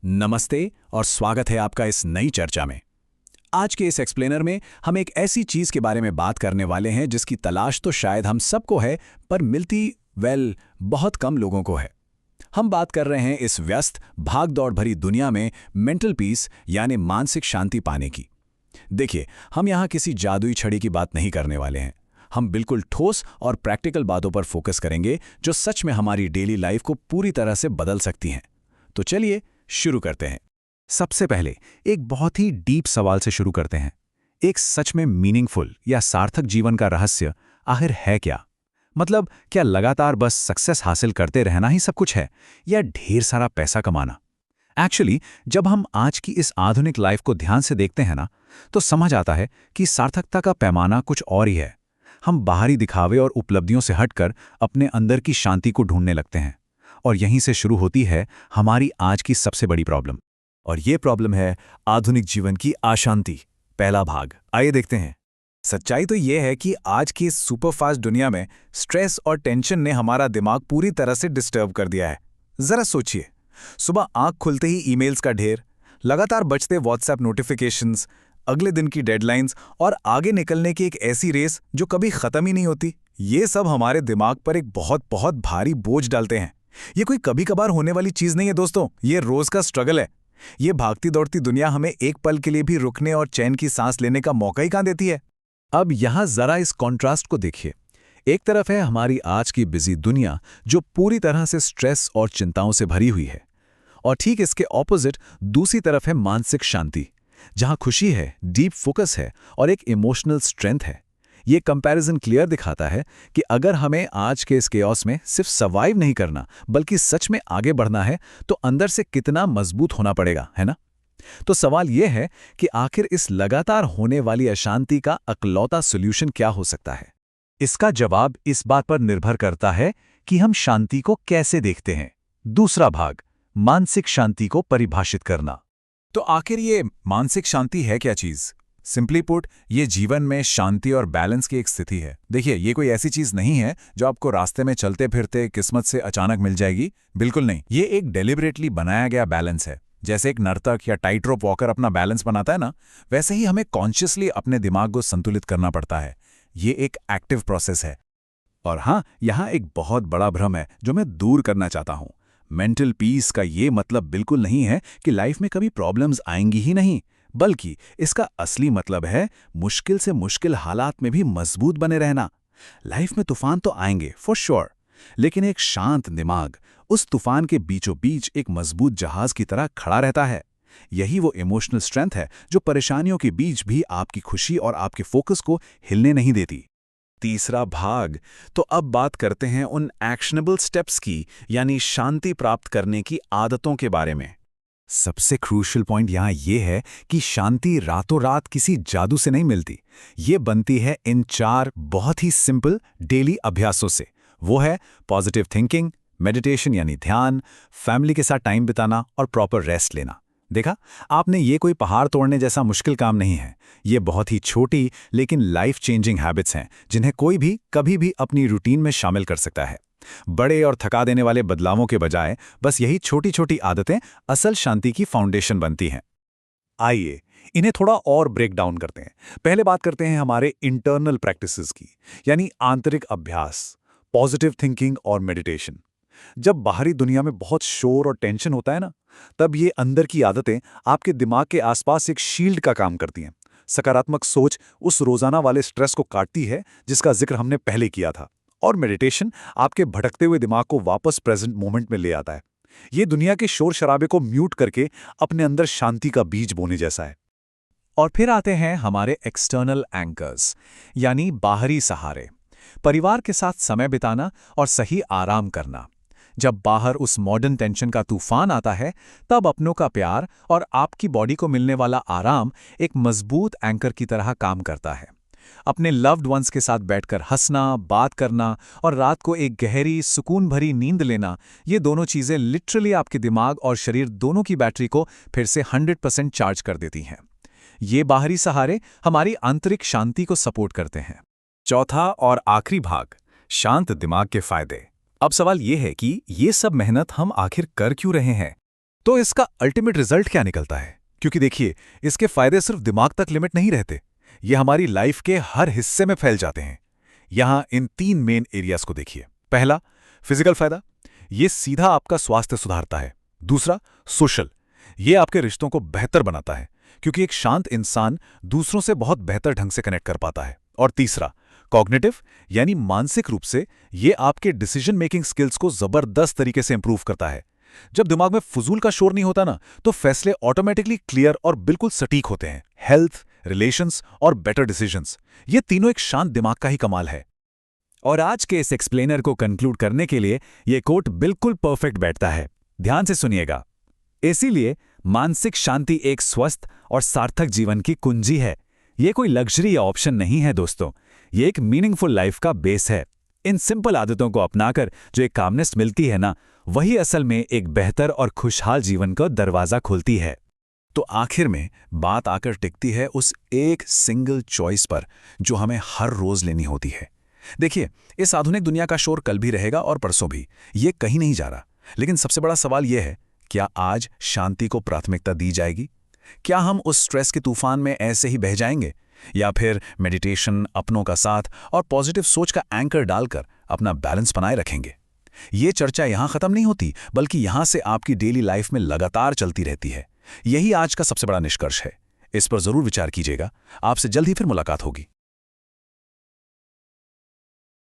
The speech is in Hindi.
नमस्ते और स्वागत है आपका इस नई चर्चा में। आज के इस एक्सप्लेनर में हम एक ऐसी चीज के बारे में बात करने वाले हैं जिसकी तलाश तो शायद हम सबको है, पर मिलती बहुत कम लोगों को है। हम बात कर रहे हैं इस व्यस्त भाग दौड़ भरी दुनिया में मेंटल पीस यानी मानसिक शांति पाने की। देखिए, हम यहाँ किसी जादुई छड़ी की बात नहीं करने वाले हैं। हम बिल्कुल ठोस और प्रैक्टिकल बातों पर फोकस करेंगे जो सच में हमारी डेली लाइफ को पूरी तरह से बदल सकती हैं। तो चलिए शुरू करते हैं। सबसे पहले एक बहुत ही डीप सवाल से शुरू करते हैं। एक सच में मीनिंगफुल या सार्थक जीवन का रहस्य आखिर है क्या? मतलब क्या लगातार बस सक्सेस हासिल करते रहना ही सब कुछ है, या ढेर सारा पैसा कमाना? एक्चुअली जब हम आज की इस आधुनिक लाइफ को ध्यान से देखते हैं ना, तो समझ आता है कि सार्थकता का पैमाना कुछ और ही है। हम बाहरी दिखावे और उपलब्धियों से हटकर अपने अंदर की शांति को ढूंढने लगते हैं, और यहीं से शुरू होती है हमारी आज की सबसे बड़ी प्रॉब्लम। और ये प्रॉब्लम है आधुनिक जीवन की अशांति। पहला भाग, आइए देखते हैं। सच्चाई तो ये है कि आज की इस सुपरफास्ट दुनिया में स्ट्रेस और टेंशन ने हमारा दिमाग पूरी तरह से डिस्टर्ब कर दिया है। जरा सोचिए, सुबह आंख खुलते ही ईमेल्स का ढेर, लगातार बजते व्हाट्सएप नोटिफिकेशंस, अगले दिन की डेडलाइंस और आगे निकलने की एक ऐसी रेस जो कभी खत्म ही नहीं होती। ये सब हमारे दिमाग पर एक बहुत बहुत भारी बोझ डालते हैं। ये कोई कभी कभार होने वाली चीज नहीं है दोस्तों, ये रोज का स्ट्रगल है। ये भागती दौड़ती दुनिया हमें एक पल के लिए भी रुकने और चैन की सांस लेने का मौका ही कहां देती है। अब यहां जरा इस कॉन्ट्रास्ट को देखिए। एक तरफ है हमारी आज की बिजी दुनिया जो पूरी तरह से स्ट्रेस और चिंताओं से भरी हुई है, और ठीक इसके ऑपोजिट दूसरी तरफ है मानसिक शांति, जहां खुशी है, डीप फोकस है और एक इमोशनल स्ट्रेंथ है। ये कंपैरिजन क्लियर दिखाता है कि अगर हमें आज के इस केओस में सिर्फ सर्वाइव नहीं करना बल्कि सच में आगे बढ़ना है, तो अंदर से कितना मजबूत होना पड़ेगा, है ना? तो सवाल यह है कि आखिर इस लगातार होने वाली अशांति का इकलौता सॉल्यूशन क्या हो सकता है? इसका जवाब इस बात पर निर्भर करता है कि हम शांति को कैसे देखते हैं। दूसरा भाग, मानसिक शांति को परिभाषित करना। तो आखिर ये मानसिक शांति है क्या चीज? सिंपली पुट, ये जीवन में शांति और बैलेंस की एक स्थिति है। देखिए, ये कोई ऐसी चीज नहीं है जो आपको रास्ते में चलते फिरते किस्मत से अचानक मिल जाएगी। बिल्कुल नहीं, ये एक डेलिबरेटली बनाया गया बैलेंस है। जैसे एक नर्तक या टाइट रोप वॉकर अपना बैलेंस बनाता है ना, वैसे ही हमें कॉन्शियसली अपने दिमाग को संतुलित करना पड़ता है। ये एक एक्टिव प्रोसेस है। और हाँ, यहाँ एक बहुत बड़ा भ्रम है जो मैं दूर करना चाहता हूँ। मेंटल पीस का ये मतलब बिल्कुल नहीं है कि लाइफ में कभी प्रॉब्लम्स आएंगी ही नहीं, बल्कि इसका असली मतलब है मुश्किल से मुश्किल हालात में भी मजबूत बने रहना। लाइफ में तूफान तो आएंगे फॉर श्योर, लेकिन एक शांत दिमाग उस तूफान के बीचों बीच एक मजबूत जहाज की तरह खड़ा रहता है। यही वो इमोशनल स्ट्रेंथ है जो परेशानियों के बीच भी आपकी खुशी और आपके फोकस को हिलने नहीं देती। तीसरा भाग, तो अब बात करते हैं उन एक्शनेबल स्टेप्स की, यानी शांति प्राप्त करने की आदतों के बारे में। सबसे क्रूशियल पॉइंट यहाँ ये है कि शांति रातों रात किसी जादू से नहीं मिलती। ये बनती है इन 4 बहुत ही सिंपल डेली अभ्यासों से। वो है पॉजिटिव थिंकिंग, मेडिटेशन यानी ध्यान, फैमिली के साथ टाइम बिताना और प्रॉपर रेस्ट लेना। देखा आपने, ये कोई पहाड़ तोड़ने जैसा मुश्किल काम नहीं है। ये बहुत ही छोटी लेकिन लाइफ चेंजिंग हैबिट्स हैं जिन्हें कोई भी कभी भी अपनी रूटीन में शामिल कर सकता है। बड़े और थका देने वाले बदलावों के बजाय बस यही छोटी छोटी आदतें असल शांति की फाउंडेशन बनती हैं। आइए इन्हें थोड़ा और ब्रेक डाउन करते हैं। पहले बात करते हैं हमारे इंटरनल प्रैक्टिसेस की, यानी आंतरिक अभ्यास, पॉजिटिव थिंकिंग और मेडिटेशन। जब बाहरी दुनिया में बहुत शोर और टेंशन होता है ना, तब ये अंदर की आदतें आपके दिमाग के आसपास एक शील्ड का काम करती हैं। सकारात्मक सोच उस रोजाना वाले स्ट्रेस को काटती है जिसका जिक्र हमने पहले किया था, और मेडिटेशन आपके भटकते हुए दिमाग को वापस प्रेजेंट मोमेंट में ले आता है। ये दुनिया के शोर शराबे को म्यूट करके अपने अंदर शांति का बीज बोने जैसा है। और फिर आते हैं हमारे एक्सटर्नल एंकर्स, यानी बाहरी सहारे। परिवार के साथ समय बिताना और सही आराम करना। जब बाहर उस मॉडर्न टेंशन का तूफान आता है, तब अपनों का प्यार और आपकी बॉडी को मिलने वाला आराम एक मजबूत एंकर की तरह काम करता है। अपने लव्ड वंस के साथ बैठकर हंसना, बात करना और रात को एक गहरी सुकून भरी नींद लेना, ये दोनों चीजें लिटरली आपके दिमाग और शरीर दोनों की बैटरी को फिर से 100% चार्ज कर देती हैं। ये बाहरी सहारे हमारी आंतरिक शांति को सपोर्ट करते हैं। चौथा और आखिरी भाग, शांत दिमाग के फायदे। अब सवाल ये है कि ये सब मेहनत हम आखिर कर क्यों रहे हैं? तो इसका अल्टीमेट रिजल्ट क्या निकलता है? क्योंकि देखिए, इसके फायदे सिर्फ दिमाग तक लिमिट नहीं रहते, ये हमारी लाइफ के हर हिस्से में फैल जाते हैं। यहां इन 3 मेन एरियाज को देखिए। पहला, फिजिकल फायदा, ये सीधा आपका स्वास्थ्य सुधारता है। दूसरा, सोशल, ये आपके रिश्तों को बेहतर बनाता है, क्योंकि एक शांत इंसान दूसरों से बहुत बेहतर ढंग से कनेक्ट कर पाता है। और तीसरा, कॉग्निटिव, यानी मानसिक रूप से ये आपके डिसीजन मेकिंग स्किल्स को जबरदस्त तरीके से इंप्रूव करता है। जब दिमाग में फजूल का शोर नहीं होता ना, तो फैसले ऑटोमेटिकली क्लियर और बिल्कुल सटीक होते हैं। हेल्थ, रिलेशंस और बेटर डिसीजंस, ये तीनों एक शांत दिमाग का ही कमाल है। और आज के इस एक्सप्लेनर को कंक्लूड करने के लिए ये कोट बिल्कुल परफेक्ट बैठता है। ध्यान से सुनिएगा। इसीलिए मानसिक शांति एक स्वस्थ और सार्थक जीवन की कुंजी है। ये कोई लग्जरी या ऑप्शन नहीं है दोस्तों, ये एक मीनिंगफुल लाइफ का बेस है। इन सिंपल आदतों को अपनाकर जो एक कामनेस मिलती है ना, वही असल में एक बेहतर और खुशहाल जीवन का दरवाजा खोलती है। तो आखिर में बात आकर टिकती है उस एक सिंगल चॉइस पर जो हमें हर रोज लेनी होती है। देखिए, इस आधुनिक दुनिया का शोर कल भी रहेगा और परसों भी, ये कहीं नहीं जा रहा। लेकिन सबसे बड़ा सवाल यह है, क्या आज शांति को प्राथमिकता दी जाएगी? क्या हम उस स्ट्रेस के तूफान में ऐसे ही बह जाएंगे, या फिर मेडिटेशन, अपनों का साथ और पॉजिटिव सोच का एंकर डालकर अपना बैलेंस बनाए रखेंगे? ये चर्चा यहां खत्म नहीं होती, बल्कि यहां से आपकी डेली लाइफ में लगातार चलती रहती है। यही आज का सबसे बड़ा निष्कर्ष है। इस पर जरूर विचार कीजिएगा। आपसे जल्द ही फिर मुलाकात होगी।